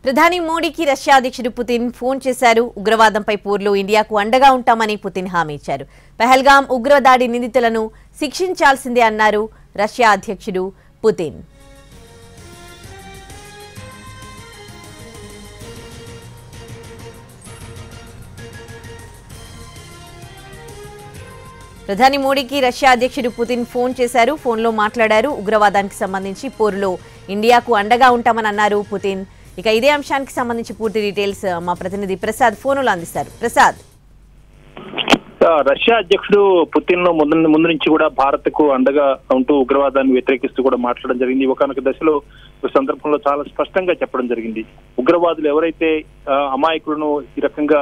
ప్రధాని మోడీకి రష్యా అధ్యక్షుడు పుతిన్ ఫోన్ చేశారు. ఉగ్రవాదంపై పోరులో ఇండియాకు అండగా ఉంటామని పుతిన్ హామీ ఇచ్చారు. పహల్గాం ఉగ్రదాడి నిందితులను శిక్షించాల్సిందే అన్నారు రష్యా అధ్యక్షుడు పుతిన్. ప్రధాని మోడీకి రష్యా అధ్యక్షుడు పుతిన్ ఫోన్ చేశారు. ఫోన్లో మాట్లాడారు. ఉగ్రవాదానికి సంబంధించి పోరులో ఇండియాకు అండగా ఉంటామని అన్నారు పుతిన్. ఇక ఇదే అంశానికి సంబంధించి పూర్తి డీటెయిల్స్ మా ప్రతినిధి ప్రసాద్ ఫోన్లో అందిస్తారు. ప్రసాద్, రష్యా అధ్యక్షుడు పుతిన్ ముందు నుంచి కూడా భారత్ కు అండగా ఉంటూ ఉగ్రవాదాన్ని వ్యతిరేకిస్తూ కూడా మాట్లాడడం జరిగింది. ఒకనొక దశలో సందర్భంలో చాలా స్పష్టంగా చెప్పడం జరిగింది. ఉగ్రవాదులు ఎవరైతే అమాయకులను ఈ రకంగా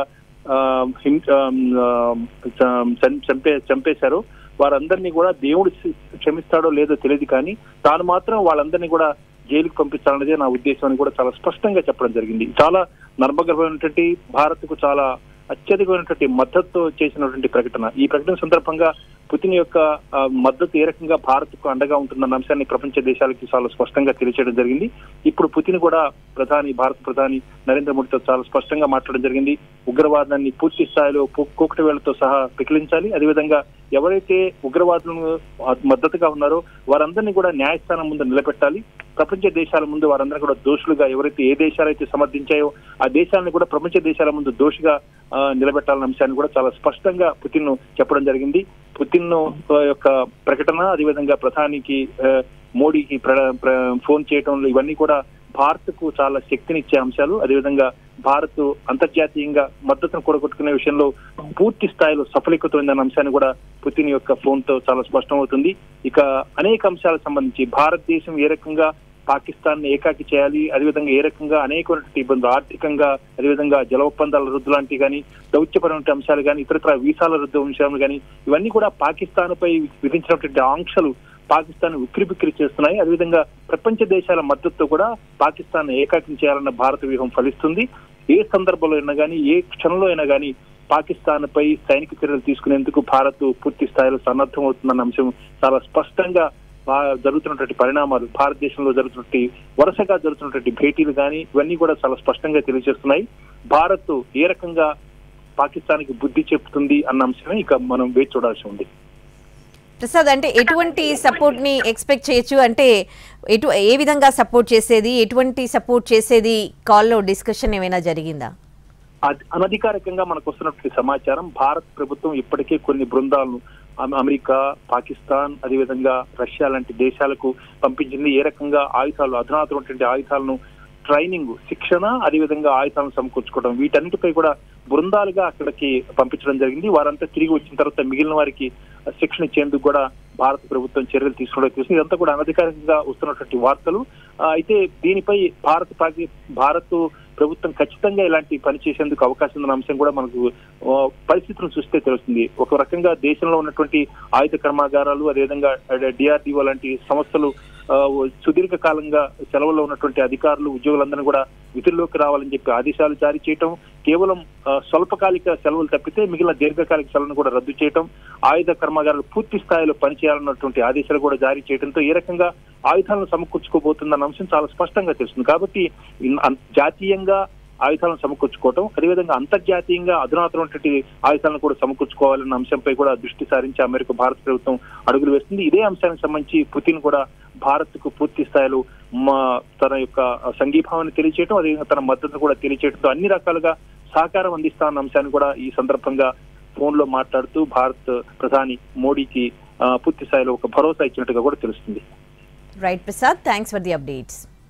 చంపేశారో వారందరినీ కూడా దేవుడు క్షమిస్తాడో లేదో తెలియదు, కానీ తాను మాత్రం వాళ్ళందరినీ కూడా జైలుకు పంపించాలనేదే నా ఉద్దేశం అని కూడా చాలా స్పష్టంగా చెప్పడం జరిగింది. చాలా నర్మగర్భమైనటువంటి భారత్ కు చాలా అత్యధికమైనటువంటి మద్దతు చేసినటువంటి ప్రకటన. ఈ ప్రకటన సందర్భంగా పుతిన్ యొక్క మద్దతు ఏ రకంగా భారత్ కు అండగా ఉంటుందన్న అంశాన్ని ప్రపంచ దేశాలకి చాలా స్పష్టంగా తెలియచేయడం జరిగింది. ఇప్పుడు పుతిన్ కూడా భారత ప్రధాని నరేంద్ర మోడీతో చాలా స్పష్టంగా మాట్లాడడం జరిగింది. ఉగ్రవాదాన్ని పూర్తి స్థాయిలో కూకటి వేళ్లతో సహా పికిలించాలి. అదేవిధంగా ఎవరైతే ఉగ్రవాదులను మద్దతుగా ఉన్నారో వారందరినీ కూడా న్యాయస్థానం ముందు నిలబెట్టాలి. ప్రపంచ దేశాల ముందు వారందరూ కూడా దోషులుగా, ఎవరైతే ఏ దేశాలైతే సమర్థించాయో ఆ దేశాలను కూడా ప్రపంచ దేశాల ముందు దోషిగా నిలబెట్టాలన్న అంశాన్ని కూడా చాలా స్పష్టంగా పుతిన్ చెప్పడం జరిగింది. పుతిన్ యొక్క ప్రకటన, అదేవిధంగా ప్రధానికి మోడీకి ఫోన్ చేయడంలో ఇవన్నీ కూడా భారత్ కు చాలా శక్తినిచ్చే అంశాలు. అదేవిధంగా భారత్ అంతర్జాతీయంగా మద్దతును కూడగొట్టుకునే విషయంలో పూర్తి స్థాయిలో సఫలీకృతమైందన్న అంశాన్ని కూడా పుతిన్ యొక్క ఫోన్ తో చాలా స్పష్టమవుతుంది. ఇక అనేక అంశాలకు సంబంధించి భారతదేశం ఏ రకంగా పాకిస్తాన్ ఏకాకి చేయాలి, అదేవిధంగా ఏ రకంగా అనేకమైనటువంటి ఇబ్బందులు ఆర్థికంగా, అదేవిధంగా జల ఒప్పందాల రద్దు లాంటివి కానీ, దౌత్యపరమైన అంశాలు కానీ, ఇతరత్ర వీసాల రద్దు అంశాలు కానీ, ఇవన్నీ కూడా పాకిస్తాన్ పై విధించినటువంటి ఆంక్షలు పాకిస్తాన్ ఉక్కిరిబిక్కిరి చేస్తున్నాయి. అదేవిధంగా ప్రపంచ దేశాల మద్దతుతో కూడా పాకిస్తాన్ ఏకాకి చేయాలన్న భారత వ్యూహం ఫలిస్తుంది. ఏ సందర్భంలో అయినా కానీ, ఏ క్షణంలో అయినా కానీ పాకిస్తాన్ పై సైనిక చర్యలు తీసుకునేందుకు భారత్ పూర్తి స్థాయిలో సన్నద్ధం అవుతుందన్న అంశం చాలా స్పష్టంగా జరుగుతున్నటువంటి పరిణామాలు, భారతదేశంలో వరుసగా జరుగుతున్నటువంటి భేటీలు కానీ ఇవన్నీ కూడా చాలా స్పష్టంగా తెలియజేస్తున్నాయి. భారత్ ఏ రకంగా పాకిస్తాన్ కి బుద్ధి చెప్తుంది అన్న అంశమే ఇక మనం వేచి చూడాల్సి ఉంది. ప్రసాద్, అంటే ఎటువంటి సపోర్ట్ ని ఎక్స్పెక్ట్ చేయొచ్చు? అంటే ఏ విధంగా సపోర్ట్ చేసేది, ఎటువంటి సపోర్ట్ చేసేది? కాల్లో డిస్కషన్ ఏమైనా జరిగిందా? అనధికారికంగా మనకు వస్తున్నటువంటి సమాచారం, భారత ప్రభుత్వం ఇప్పటికే కొన్ని బృందాలను అమెరికా, పాకిస్తాన్, అదేవిధంగా రష్యా లాంటి దేశాలకు పంపించింది. ఏ రకంగా ఆయుధాలు, అధునాతనటువంటి ఆయుధాలను ట్రైనింగ్, శిక్షణ, అదేవిధంగా ఆయుధాలను సమకూర్చుకోవడం, వీటన్నిటిపై కూడా బృందాలుగా అక్కడికి పంపించడం జరిగింది. వారంతా తిరిగి వచ్చిన తర్వాత మిగిలిన వారికి శిక్షణ ఇచ్చేందుకు కూడా భారత ప్రభుత్వం చర్యలు తీసుకోవడం చూసింది. ఇదంతా కూడా అనధికారికంగా వస్తున్నటువంటి వార్తలు. అయితే దీనిపై భారత్ ప్రభుత్వం ఖచ్చితంగా ఇలాంటి పని చేసేందుకు అవకాశం ఉన్న అంశం కూడా మనకు పరిస్థితులను చూస్తే తెలుస్తుంది. ఒక రకంగా దేశంలో ఉన్నటువంటి ఆయుధ కర్మాగారాలు, అదేవిధంగా డిఆర్డిఓ లాంటి సంస్థలు సుదీర్ఘ కాలంగా సెలవుల్లో ఉన్నటువంటి అధికారులు, ఉద్యోగులందరినీ కూడా విధుల్లోకి రావాలని చెప్పి ఆదేశాలు జారీ చేయటం, కేవలం స్వల్పకాలిక సెలవులు తప్పితే మిగిలిన దీర్ఘకాలిక సెలవులను కూడా రద్దు చేయటం, ఆయుధ కర్మాగారాలు పూర్తి స్థాయిలో పనిచేయాలన్నటువంటి ఆదేశాలు కూడా జారీ చేయడంతో ఏ రకంగా ఆయుధాలను సమకూర్చుకోబోతుందన్న అంశం చాలా స్పష్టంగా తెలుస్తుంది. కాబట్టి జాతీయంగా ఆయుధాలను సమకూర్చుకోవటం, అదేవిధంగా అంతర్జాతీయంగా అధునాతనటువంటి ఆయుధాలను కూడా సమకూర్చుకోవాలన్న అంశంపై కూడా దృష్టి సారించి అమెరికా భారత ప్రభుత్వం అడుగులు వేస్తుంది. ఇదే అంశానికి సంబంధించి పుతిన్ కూడా భారత్ కు పూర్తి స్థాయిలో తన యొక్క సంఘీభావాన్ని తెలియచేయడం, అదేవిధంగా తన మద్దతు కూడా తెలియచేయడంతో అన్ని రకాలుగా సహకారం అందిస్తామన్న అంశాన్ని కూడా ఈ సందర్భంగా ఫోన్ లో మాట్లాడుతూ భారత్ ప్రధాని మోడీకి పూర్తి స్థాయిలో ఒక భరోసా ఇచ్చినట్టుగా కూడా తెలుస్తుంది. Right Prasad, thanks for the updates.